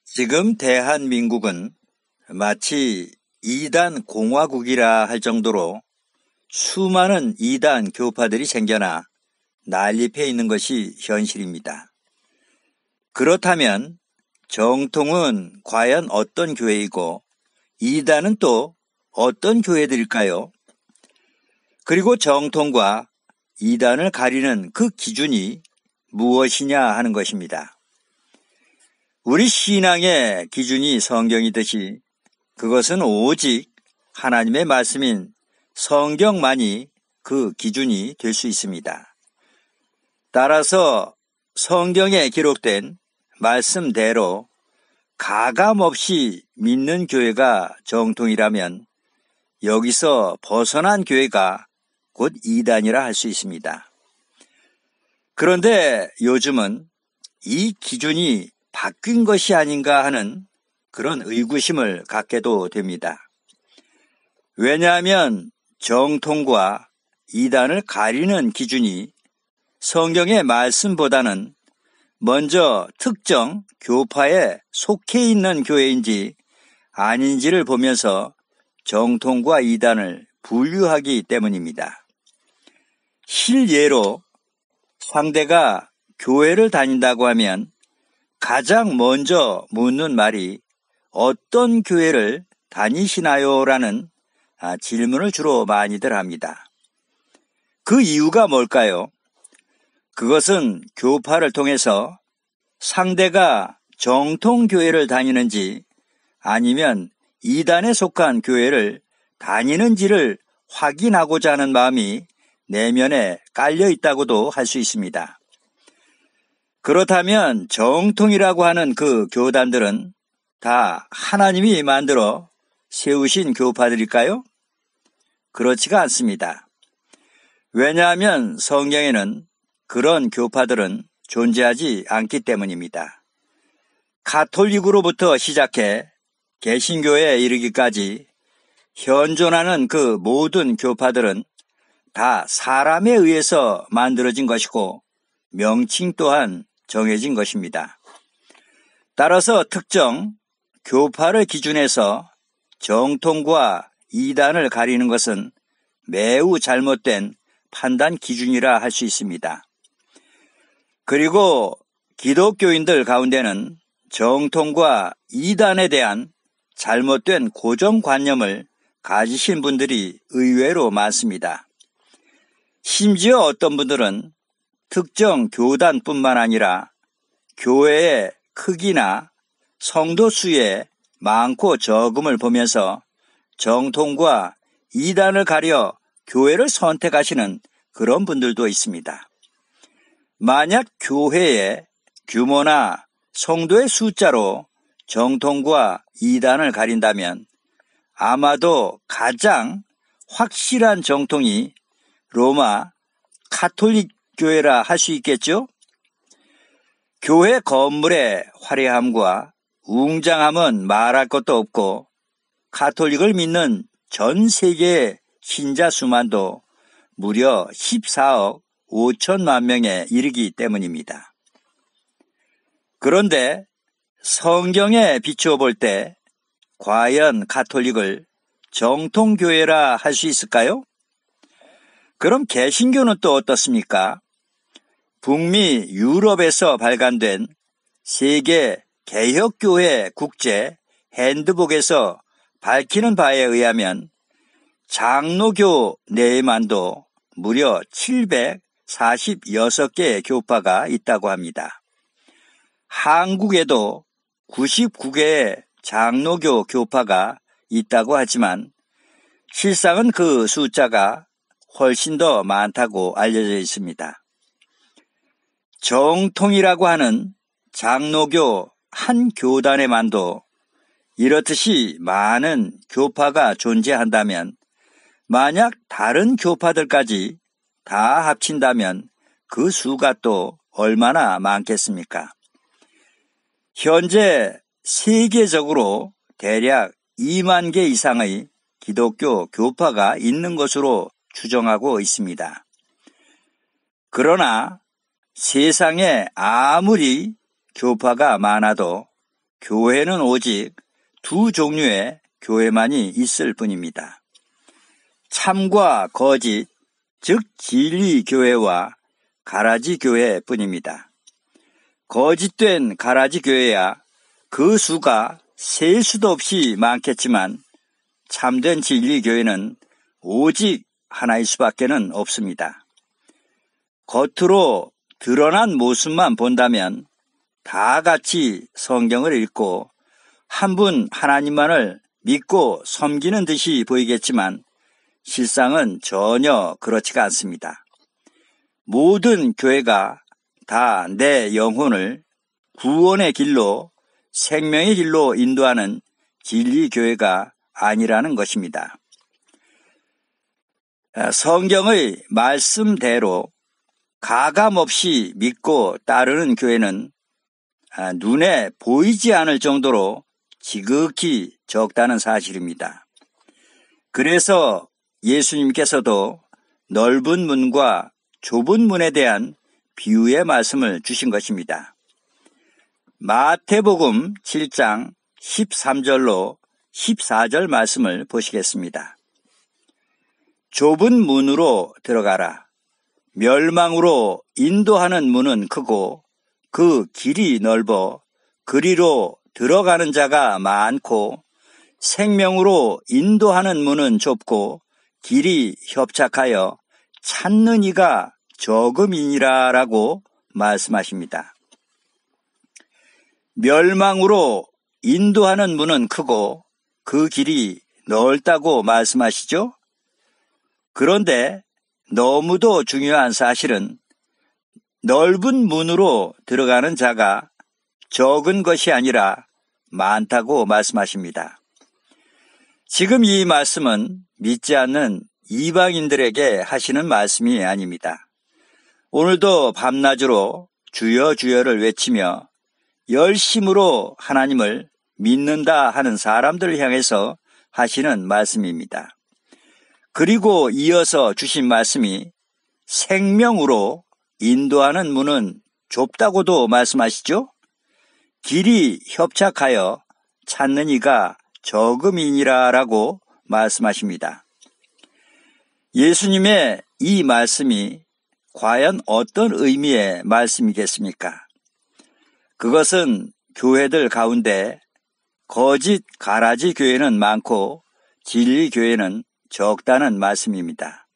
지금 대한민국은 마치 이단 공화국이라 할 정도로 수많은 이단 교파들이 생겨나 난립해 있는 것이 현실입니다. 그렇다면 정통은 과연 어떤 교회이고 이단은 또 어떤 교회들일까요? 그리고 정통과 이단을 가리는 그 기준이 무엇이냐 하는 것입니다. 우리 신앙의 기준이 성경이듯이 그것은 오직 하나님의 말씀인 성경만이 그 기준이 될 수 있습니다. 따라서 성경에 기록된 말씀대로 가감없이 믿는 교회가 정통이라면 여기서 벗어난 교회가 곧 이단이라 할 수 있습니다. 그런데 요즘은 이 기준이 바뀐 것이 아닌가 하는 그런 의구심을 갖게도 됩니다. 왜냐하면 정통과 이단을 가리는 기준이 성경의 말씀보다는 먼저 특정 교파에 속해 있는 교회인지 아닌지를 보면서 정통과 이단을 분류하기 때문입니다. 실예로 상대가 교회를 다닌다고 하면 가장 먼저 묻는 말이 어떤 교회를 다니시나요? 라는 질문을 주로 많이들 합니다. 그 이유가 뭘까요? 그것은 교파를 통해서 상대가 정통교회를 다니는지 아니면 이단에 속한 교회를 다니는지를 확인하고자 하는 마음이 내면에 깔려 있다고도 할 수 있습니다. 그렇다면 정통이라고 하는 그 교단들은 다 하나님이 만들어 세우신 교파들일까요? 그렇지가 않습니다. 왜냐하면 성경에는 그런 교파들은 존재하지 않기 때문입니다. 가톨릭으로부터 시작해 개신교에 이르기까지 현존하는 그 모든 교파들은 다 사람에 의해서 만들어진 것이고 명칭 또한 정해진 것입니다. 따라서 특정 교파를 기준해서 정통과 이단을 가리는 것은 매우 잘못된 판단 기준이라 할 수 있습니다. 그리고 기독교인들 가운데는 정통과 이단에 대한 잘못된 고정관념을 가지신 분들이 의외로 많습니다. 심지어 어떤 분들은 특정 교단뿐만 아니라 교회의 크기나 성도 수의 많고 적음을 보면서 정통과 이단을 가려 교회를 선택하시는 그런 분들도 있습니다. 만약 교회의 규모나 성도의 숫자로 정통과 이단을 가린다면 아마도 가장 확실한 정통이 로마 가톨릭 교회라 할 수 있겠죠? 교회 건물의 화려함과 웅장함은 말할 것도 없고 가톨릭을 믿는 전 세계의 신자 수만도 무려 14억 5천만 명에 이르기 때문입니다. 그런데 성경에 비추어 볼 때 과연 가톨릭을 정통교회라 할 수 있을까요? 그럼 개신교는 또 어떻습니까? 북미 유럽에서 발간된 세계 개혁교회 국제 핸드북에서 밝히는 바에 의하면 장로교 내에만도 무려 746개의 교파가 있다고 합니다. 한국에도 99개의 장로교 교파가 있다고 하지만 실상은 그 숫자가 훨씬 더 많다고 알려져 있습니다. 정통이라고 하는 장로교 한 교단에만도 이렇듯이 많은 교파가 존재한다면 만약 다른 교파들까지 다 합친다면 그 수가 또 얼마나 많겠습니까? 현재 세계적으로 대략 2만 개 이상의 기독교 교파가 있는 것으로 추정하고 있습니다. 그러나 세상에 아무리 교파가 많아도 교회는 오직 두 종류의 교회만이 있을 뿐입니다. 참과 거짓, 즉 진리 교회와 가라지 교회뿐입니다. 거짓된 가라지 교회야 그 수가 셀 수도 없이 많겠지만 참된 진리 교회는 오직 하나일 수밖에는 없습니다. 겉으로 드러난 모습만 본다면 다 같이 성경을 읽고 한 분 하나님만을 믿고 섬기는 듯이 보이겠지만 실상은 전혀 그렇지가 않습니다. 모든 교회가 다 내 영혼을 구원의 길로 생명의 길로 인도하는 진리 교회가 아니라는 것입니다. 성경의 말씀대로 가감없이 믿고 따르는 교회는 눈에 보이지 않을 정도로 지극히 적다는 사실입니다. 그래서 예수님께서도 넓은 문과 좁은 문에 대한 비유의 말씀을 주신 것입니다. 마태복음 7장 13절로 14절 말씀을 보시겠습니다. 좁은 문으로 들어가라. 멸망으로 인도하는 문은 크고 그 길이 넓어 그리로 들어가는 자가 많고 생명으로 인도하는 문은 좁고 길이 협착하여 찾는 이가 적음이니라라고 말씀하십니다. 멸망으로 인도하는 문은 크고 그 길이 넓다고 말씀하시죠? 그런데 너무도 중요한 사실은 넓은 문으로 들어가는 자가 적은 것이 아니라 많다고 말씀하십니다. 지금 이 말씀은 믿지 않는 이방인들에게 하시는 말씀이 아닙니다. 오늘도 밤낮으로 주여 주여를 외치며 열심으로 하나님을 믿는다 하는 사람들을 향해서 하시는 말씀입니다. 그리고 이어서 주신 말씀이 생명으로 인도하는 문은 좁다고도 말씀하시죠? 길이 협착하여 찾는 이가 적음이니라라고 말씀하십니다. 예수님의 이 말씀이 과연 어떤 의미의 말씀이겠습니까? 그것은 교회들 가운데 거짓 가라지 교회는 많고 진리 교회는 적다는 말씀입니다.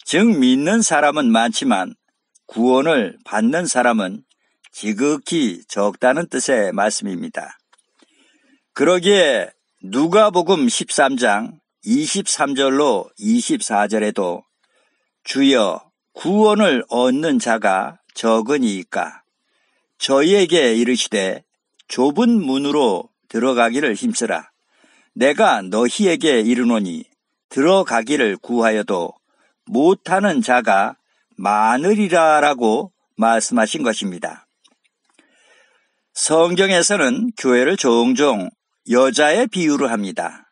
즉 믿는 사람은 많지만 구원을 받는 사람은 지극히 적다는 뜻의 말씀입니다. 그러기에 누가복음 13장 23절로 24절에도 주여 구원을 얻는 자가 적으니이까 저희에게 이르시되 좁은 문으로 들어가기를 힘쓰라. 내가 너희에게 이르노니 들어가기를 구하여도 못하는 자가 많으리라라고 말씀하신 것입니다. 성경에서는 교회를 종종 여자의 비유를 합니다.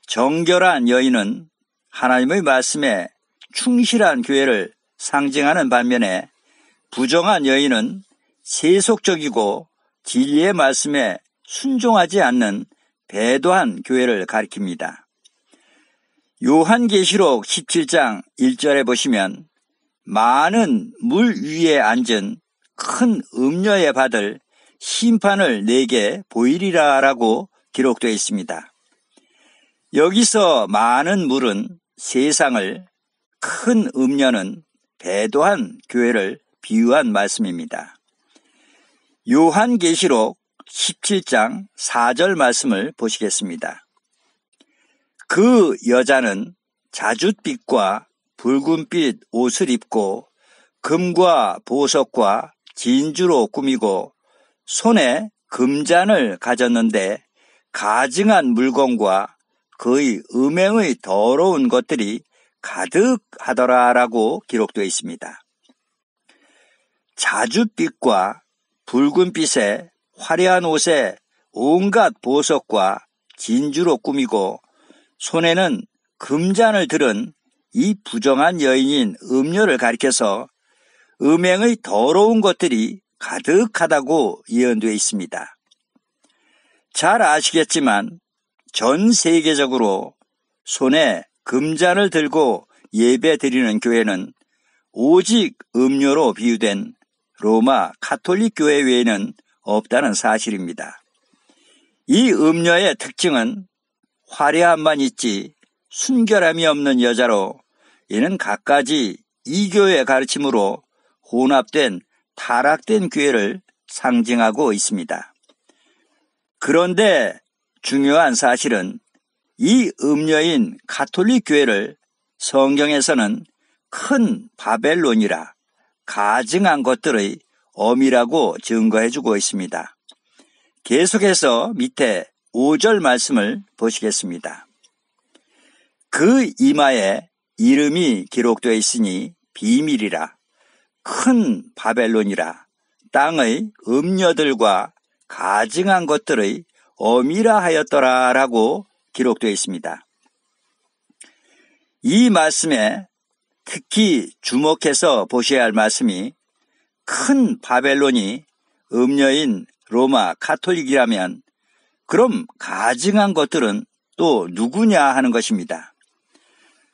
정결한 여인은 하나님의 말씀에 충실한 교회를 상징하는 반면에 부정한 여인은 세속적이고 진리의 말씀에 순종하지 않는 배도한 교회를 가리킵니다. 요한계시록 17장 1절에 보시면 많은 물 위에 앉은 큰 음녀에 받을 심판을 내게 보이리라라고 기록되어 있습니다. 여기서 많은 물은 세상을, 큰 음녀는 배도한 교회를 비유한 말씀입니다. 요한계시록 17장 4절 말씀을 보시겠습니다. 그 여자는 자줏빛과 붉은빛 옷을 입고 금과 보석과 진주로 꾸미고 손에 금잔을 가졌는데 가증한 물건과 그의 음행의 더러운 것들이 가득하더라라고 기록되어 있습니다. 자줏빛과 붉은빛의 화려한 옷에 온갖 보석과 진주로 꾸미고 손에는 금잔을 들은 이 부정한 여인인 음녀를 가리켜서 음행의 더러운 것들이 가득하다고 예언되어 있습니다. 잘 아시겠지만 전 세계적으로 손에 금잔을 들고 예배 드리는 교회는 오직 음료로 비유된 로마 가톨릭 교회 외에는 없다는 사실입니다. 이 음녀의 특징은 화려함만 있지 순결함이 없는 여자로, 이는 갖가지 이교의 가르침으로 혼합된 타락된 교회를 상징하고 있습니다. 그런데 중요한 사실은 이 음녀인 가톨릭 교회를 성경에서는 큰 바벨론이라 가증한 것들의 엄이라고 증거해주고 있습니다. 계속해서 밑에 5절 말씀을 보시겠습니다. 그 이마에 이름이 기록되어 있으니 비밀이라, 큰 바벨론이라, 땅의 음녀들과 가증한 것들의 엄이라 하였더라 라고 기록되어 있습니다. 이 말씀에 특히 주목해서 보셔야 할 말씀이, 큰 바벨론이 음녀인 로마 가톨릭이라면 그럼 가증한 것들은 또 누구냐 하는 것입니다.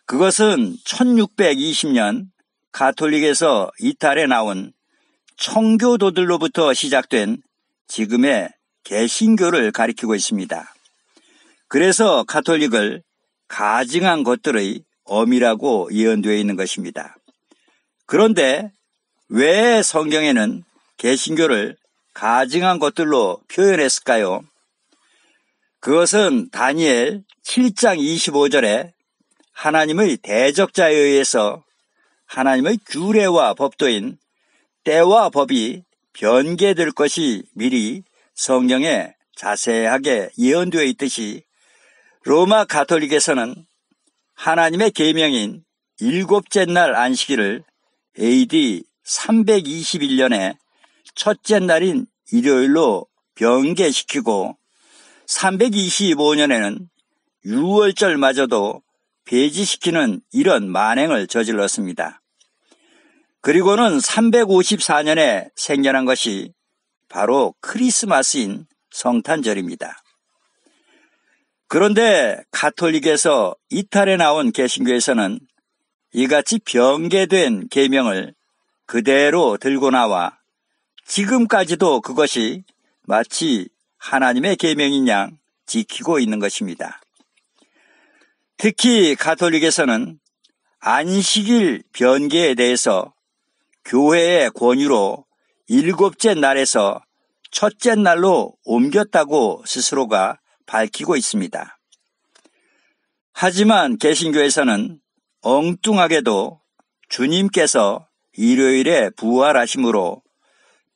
그것은 1620년 가톨릭에서 이탈해 나온 청교도들로부터 시작된 지금의 개신교를 가리키고 있습니다. 그래서 가톨릭을 가증한 것들의 엄이라고 예언되어 있는 것입니다. 그런데 왜 성경에는 개신교를 가증한 것들로 표현했을까요? 그것은 다니엘 7장 25절에 하나님의 대적자에 의해서 하나님의 규례와 법도인 때와 법이 변개될 것이 미리 성경에 자세하게 예언되어 있듯이, 로마 가톨릭에서는 하나님의 계명인 일곱째 날 안식일을 AD 321년에 첫째 날인 일요일로 변개시키고 325년에는 유월절마저도 폐지시키는 이런 만행을 저질렀습니다. 그리고는 354년에 생겨난 것이 바로 크리스마스인 성탄절입니다. 그런데 가톨릭에서 이탈해 나온 개신교에서는 이같이 변개된 계명을 그대로 들고 나와 지금까지도 그것이 마치 하나님의 계명인 양 지키고 있는 것입니다. 특히 가톨릭에서는 안식일 변개에 대해서 교회의 권유로 일곱째 날에서 첫째 날로 옮겼다고 스스로가 밝히고 있습니다. 하지만 개신교에서는 엉뚱하게도 주님께서 일요일에 부활하심으로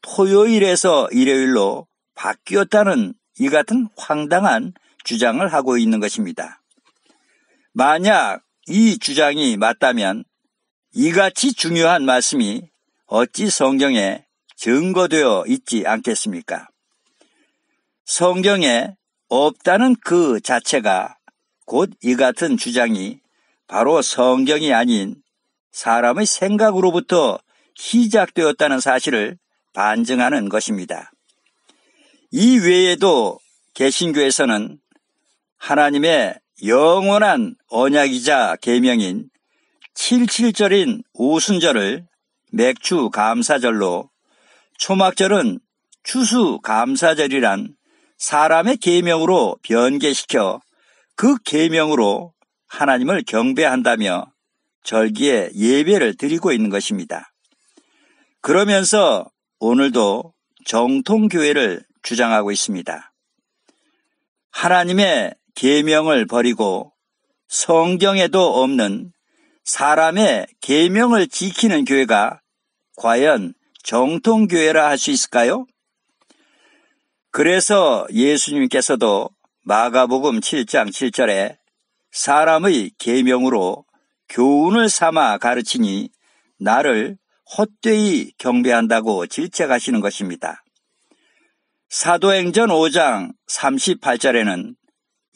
토요일에서 일요일로 바뀌었다는 이 같은 황당한 주장을 하고 있는 것입니다. 만약 이 주장이 맞다면 이같이 중요한 말씀이 어찌 성경에 증거되어 있지 않겠습니까? 성경에 없다는 그 자체가 곧 이 같은 주장이 바로 성경이 아닌 사람의 생각으로부터 시작되었다는 사실을 반증하는 것입니다. 이 외에도 개신교에서는 하나님의 영원한 언약이자 계명인 77절인 오순절을 맥주 감사절로, 초막절은 추수 감사절이란 사람의 계명으로 변개시켜 그 계명으로 하나님을 경배한다며 절기에 예배를 드리고 있는 것입니다. 그러면서 오늘도 정통교회를 주장하고 있습니다. 하나님의 계명을 버리고 성경에도 없는 사람의 계명을 지키는 교회가 과연 정통교회라 할 수 있을까요? 그래서 예수님께서도 마가복음 7장 7절에 사람의 계명으로 교훈을 삼아 가르치니 나를 헛되이 경배한다고 질책하시는 것입니다. 사도행전 5장 38절에는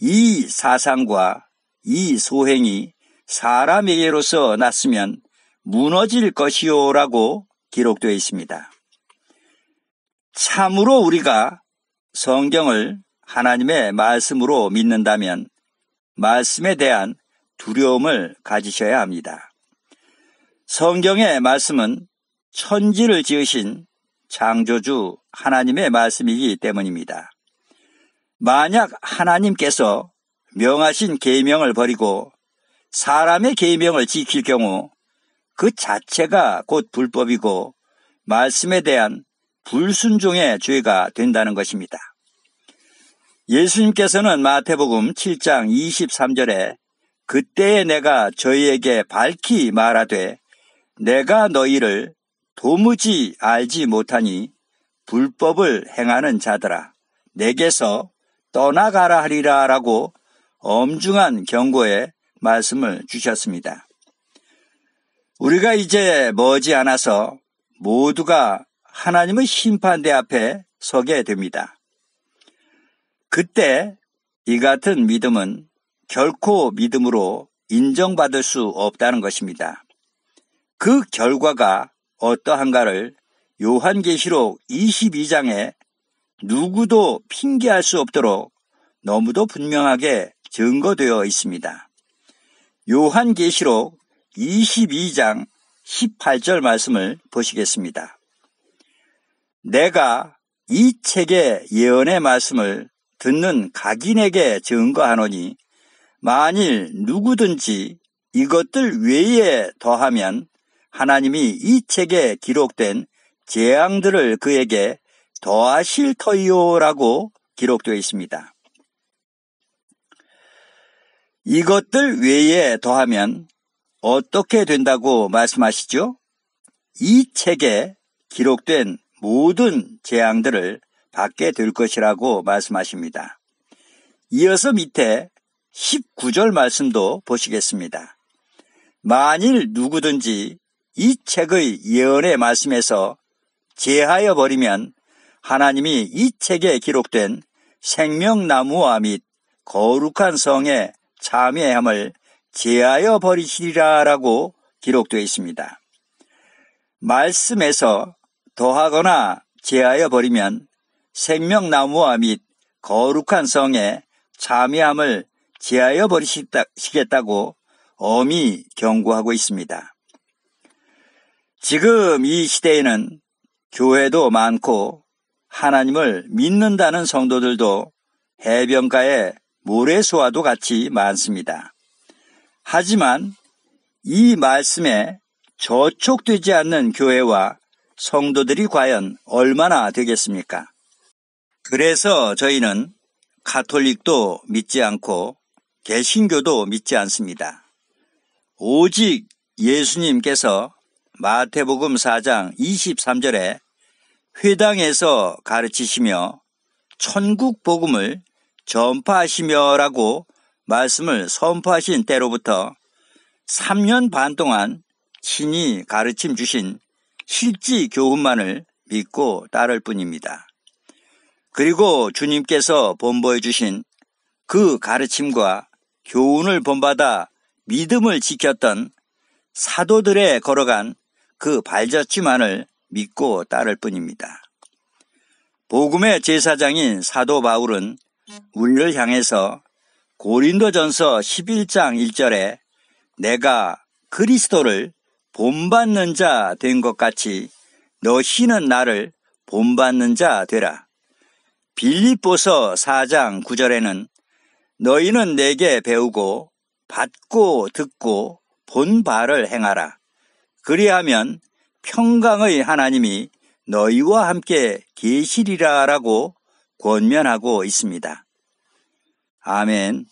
이 사상과 이 소행이 사람에게로서 났으면 무너질 것이요라고 기록되어 있습니다. 참으로 우리가 성경을 하나님의 말씀으로 믿는다면 말씀에 대한 두려움을 가지셔야 합니다. 성경의 말씀은 천지를 지으신 창조주 하나님의 말씀이기 때문입니다. 만약 하나님께서 명하신 계명을 버리고 사람의 계명을 지킬 경우 그 자체가 곧 불법이고 말씀에 대한 불순종의 죄가 된다는 것입니다. 예수님께서는 마태복음 7장 23절에 그때에 내가 저희에게 밝히 말하되 내가 너희를 도무지 알지 못하니 불법을 행하는 자들아 내게서 떠나가라 하리라 라고 엄중한 경고의 말씀을 주셨습니다. 우리가 이제 머지않아서 모두가 하나님의 심판대 앞에 서게 됩니다. 그때 이 같은 믿음은 결코 믿음으로 인정받을 수 없다는 것입니다. 그 결과가 어떠한가를 요한계시록 22장에 누구도 핑계할 수 없도록 너무도 분명하게 증거되어 있습니다. 요한계시록 22장 18절 말씀을 보시겠습니다. 내가 이 책의 예언의 말씀을 듣는 각인에게 증거하노니 만일 누구든지 이것들 외에 더하면 하나님이 이 책에 기록된 재앙들을 그에게 더하실 터이요라고 기록되어 있습니다. 이것들 외에 더하면 어떻게 된다고 말씀하시죠? 이 책에 기록된 모든 재앙들을 받게 될 것이라고 말씀하십니다. 이어서 밑에 19절 말씀도 보시겠습니다. 만일 누구든지 이 책의 예언의 말씀에서 제하여 버리면 하나님이 이 책에 기록된 생명나무와 및 거룩한 성에 참여함을 제하여 버리시리라 라고 기록되어 있습니다. 말씀에서 더하거나 제하여 버리면 생명나무와 및 거룩한 성에 참여함을 제하여 버리시겠다고 엄히 경고하고 있습니다. 지금 이 시대에는 교회도 많고 하나님을 믿는다는 성도들도 해변가에 모래수와도 같이 많습니다. 하지만 이 말씀에 저촉되지 않는 교회와 성도들이 과연 얼마나 되겠습니까? 그래서 저희는 가톨릭도 믿지 않고 개신교도 믿지 않습니다. 오직 예수님께서 마태복음 4장 23절에 회당에서 가르치시며 천국 복음을 전파하시며라고 말씀을 선포하신 때로부터 3년 반 동안 친히 가르침 주신 실지 교훈만을 믿고 따를 뿐입니다. 그리고 주님께서 본보여 주신 그 가르침과 교훈을 본받아 믿음을 지켰던 사도들의 걸어간 그 발자취만을 믿고 따를 뿐입니다. 복음의 제사장인 사도 바울은 우리를 향해서 고린도전서 11장 1절에 내가 그리스도를 본받는 자 된 것 같이 너희는 나를 본받는 자 되라. 빌립보서 4장 9절에는 너희는 내게 배우고 받고 듣고 본 바를 행하라. 그리하면 평강의 하나님이 너희와 함께 계시리라 라고 권면하고 있습니다. 아멘.